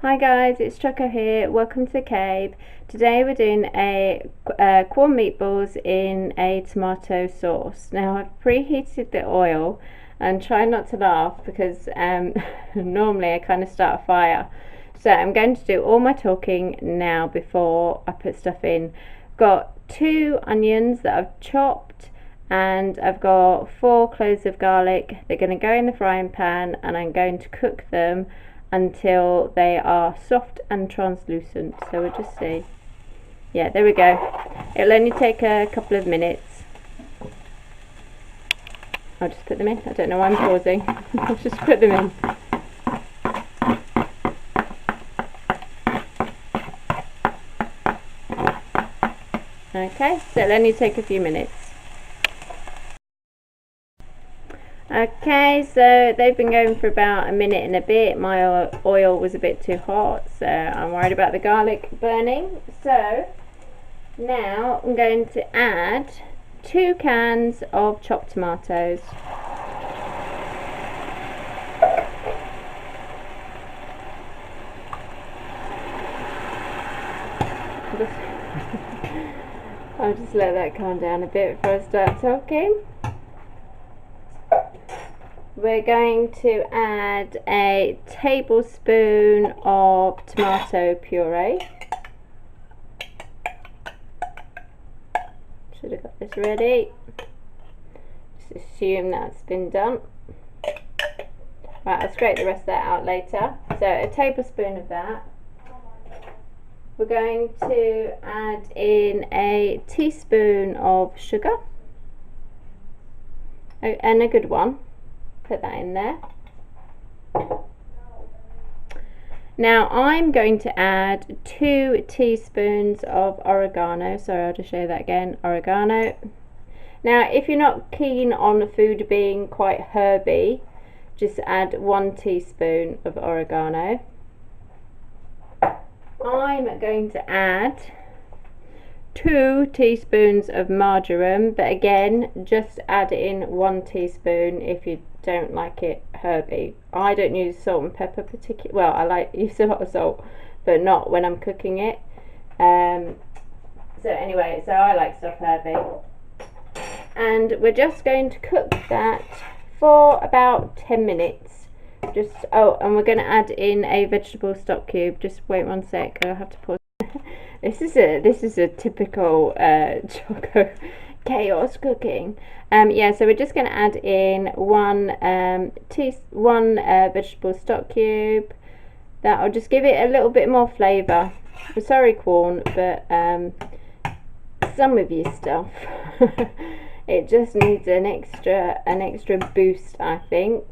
Hi guys, it's Choco here. Welcome to the cave. Today we're doing a Quorn meatballs in a tomato sauce. Now I've preheated the oil and try not to laugh because normally I kind of start a fire. So I'm going to do all my talking now before I put stuff in. Got 2 onions that I've chopped and I've got 4 cloves of garlic. They're going to go in the frying pan and I'm going to cook them until they are soft and translucent. So we'll just see. Yeah, there we go. It'll only take a couple of minutes. I'll just put them in. I don't know why I'm pausing. I'll just put them in. Okay, so it'll only take a few minutes. Okay, so they've been going for about a minute and a bit. My oil was a bit too hot, so I'm worried about the garlic burning. So now I'm going to add 2 cans of chopped tomatoes. I'll just let that calm down a bit before I start talking. We're going to add a tablespoon of tomato puree. Should have got this ready. Just assume that's been done. Right, I'll scrape the rest of that out later. So a tablespoon of that. We're going to add in a teaspoon of sugar. Oh, and a good one. Put that in there. Now I'm going to add 2 teaspoons of oregano. Sorry, I'll just show you that again. Oregano. Now if you're not keen on the food being quite herby, just add 1 teaspoon of oregano. I'm going to add 2 teaspoons of marjoram, but again just add in 1 teaspoon if you don't like it herby. I don't use salt and pepper particularly. Well, I use a lot of salt, but not when I'm cooking it. So anyway, so I like stuff herby. And we're just going to cook that for about 10 minutes. And we're going to add in a vegetable stock cube. Just wait 1 sec. I'll have to pause. This is a typical Choco chaos cooking. Yeah, so we're just going to add in one vegetable stock cube. That'll just give it a little bit more flavour. I'm sorry, Quorn, but some of your stuff it just needs an extra boost, I think.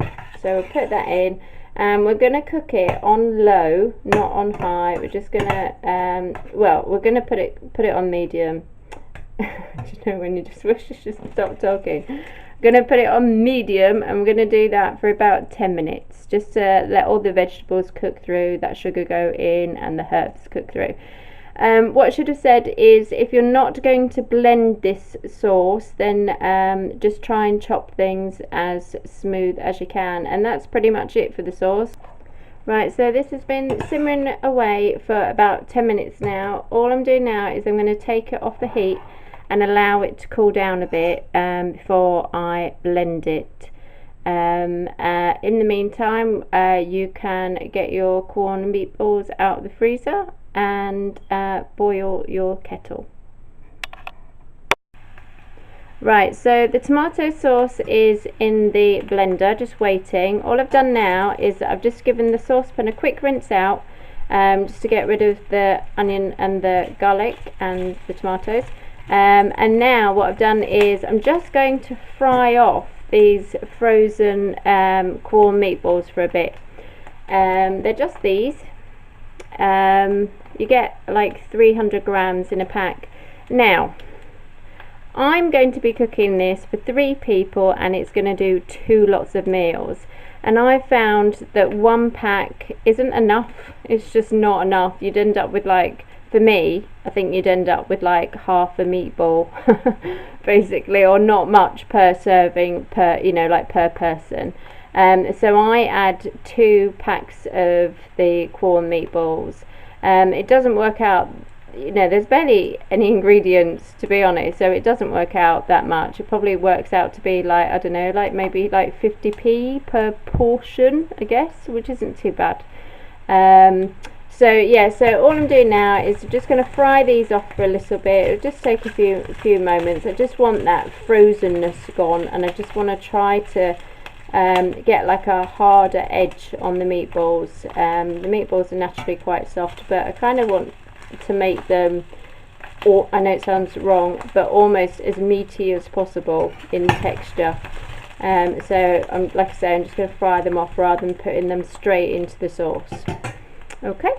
So we'll put that in. We're going to cook it on low, not on high. We're just going to, we're going to put it on medium. You know when you just wish you should stop talking. I'm going to put it on medium and we're going to do that for about 10 minutes. Just to let all the vegetables cook through, that sugar go in and the herbs cook through. What I should have said is if you're not going to blend this sauce, then just try and chop things as smooth as you can, and that's pretty much it for the sauce. Right, so this has been simmering away for about 10 minutes now. All I'm doing now is I'm going to take it off the heat and allow it to cool down a bit before I blend it. In the meantime, you can get your Quorn meatballs out of the freezer and boil your kettle. Right, so the tomato sauce is in the blender, just waiting. All I've done now is I've just given the saucepan a quick rinse out, just to get rid of the onion and the garlic and the tomatoes. And now what I've done is I'm just going to fry off these frozen Quorn meatballs for a bit. They're just these. You get like 300 grams in a pack. Now I'm going to be cooking this for 3 people and it's going to do 2 lots of meals, and I found that 1 pack isn't enough. It's just not enough. You'd end up with, like, for me, I think you'd end up with like half a meatball basically, or not much per serving, per, you know, like per person. So I add 2 packs of the Quorn meatballs. It doesn't work out, you know, there's barely any ingredients, to be honest, so it doesn't work out that much. It probably works out to be like, I don't know, like maybe like 50p per portion, I guess, which isn't too bad. So yeah, so all I'm doing now is just going to fry these off for a little bit. It'll just take a few moments. I just want that frozenness gone, and I just want to try to get like a harder edge on the meatballs. The meatballs are naturally quite soft, but I kind of want to make them, or I know it sounds wrong, but almost as meaty as possible in texture. So like I say, I'm just going to fry them off rather than putting them straight into the sauce. Okay.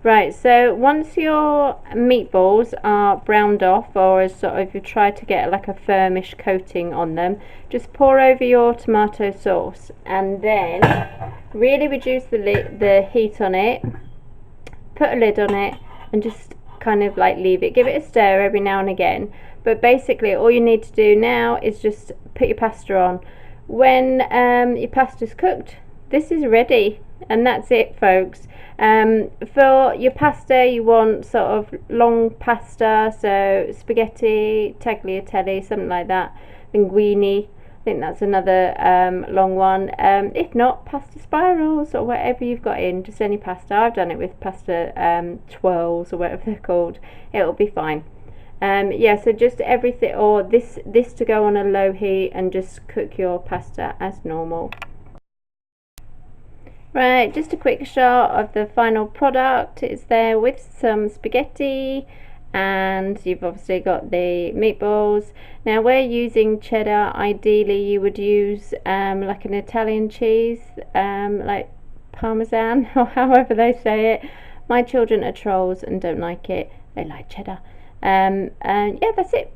Right, so once your meatballs are browned off, or sort of you try to get like a firmish coating on them, just pour over your tomato sauce and then really reduce the heat on it, put a lid on it, and just kind of like leave it. Give it a stir every now and again, but basically all you need to do now is just put your pasta on. When your pasta's cooked, this is ready, and that's it, folks. For your pasta, you want sort of long pasta, so spaghetti, tagliatelle, something like that, linguine, I think that's another long one. If not, pasta spirals or whatever you've got in, just any pasta. I've done it with pasta twirls or whatever they're called. It'll be fine. Yeah, so just everything, or this to go on a low heat and just cook your pasta as normal. Right, just a quick shot of the final product. It's there with some spaghetti, and you've obviously got the meatballs. Now we're using cheddar. Ideally you would use like an Italian cheese, like Parmesan or however they say it. My children are trolls and don't like it. They like cheddar. And yeah, that's it.